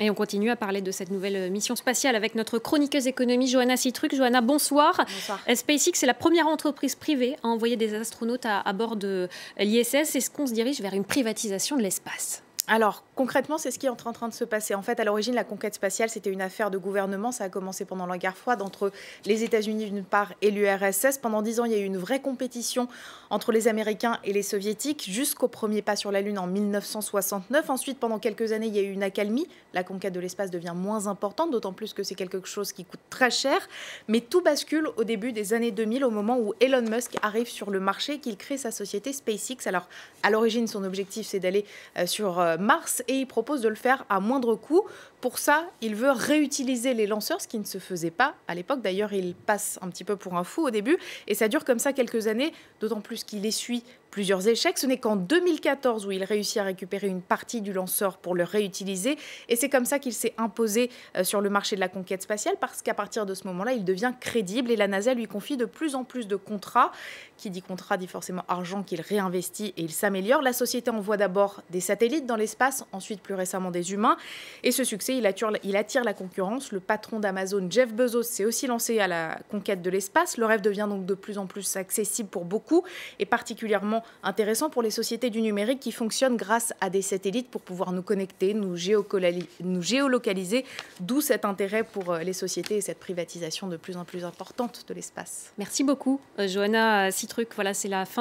Et on continue à parler de cette nouvelle mission spatiale avec notre chroniqueuse économie, Johanna Citruc. Johanna, bonsoir. Bonsoir. SpaceX, c'est la première entreprise privée à envoyer des astronautes à bord de l'ISS. Est-ce qu'on se dirige vers une privatisation de l'espace ? Alors, concrètement, c'est ce qui est en train de se passer. En fait, à l'origine, la conquête spatiale, c'était une affaire de gouvernement. Ça a commencé pendant la guerre froide entre les États-Unis d'une part et l'URSS. Pendant 10 ans, il y a eu une vraie compétition entre les Américains et les Soviétiques jusqu'au premier pas sur la Lune en 1969. Ensuite, pendant quelques années, il y a eu une accalmie. La conquête de l'espace devient moins importante, d'autant plus que c'est quelque chose qui coûte très cher. Mais tout bascule au début des années 2000, au moment où Elon Musk arrive sur le marché et qu'il crée sa société SpaceX. Alors, à l'origine, son objectif, c'est d'aller sur Mars et il propose de le faire à moindre coût. Pour ça, il veut réutiliser les lanceurs, ce qui ne se faisait pas à l'époque. D'ailleurs, il passe un petit peu pour un fou au début et ça dure comme ça quelques années, d'autant plus qu'il essuie plusieurs échecs. Ce n'est qu'en 2014 où il réussit à récupérer une partie du lanceur pour le réutiliser et c'est comme ça qu'il s'est imposé sur le marché de la conquête spatiale parce qu'à partir de ce moment-là, il devient crédible et la NASA lui confie de plus en plus de contrats. Qui dit contrat dit forcément argent qu'il réinvestit et il s'améliore. La société envoie d'abord des satellites dans l'espace, ensuite plus récemment des humains et ce succès, il attire la concurrence. Le patron d'Amazon, Jeff Bezos, s'est aussi lancé à la conquête de l'espace. Le rêve devient donc de plus en plus accessible pour beaucoup et particulièrement intéressant pour les sociétés du numérique qui fonctionnent grâce à des satellites pour pouvoir nous connecter, nous géolocaliser, d'où cet intérêt pour les sociétés et cette privatisation de plus en plus importante de l'espace. Merci beaucoup, Johanna Citruc. Voilà, c'est la fin.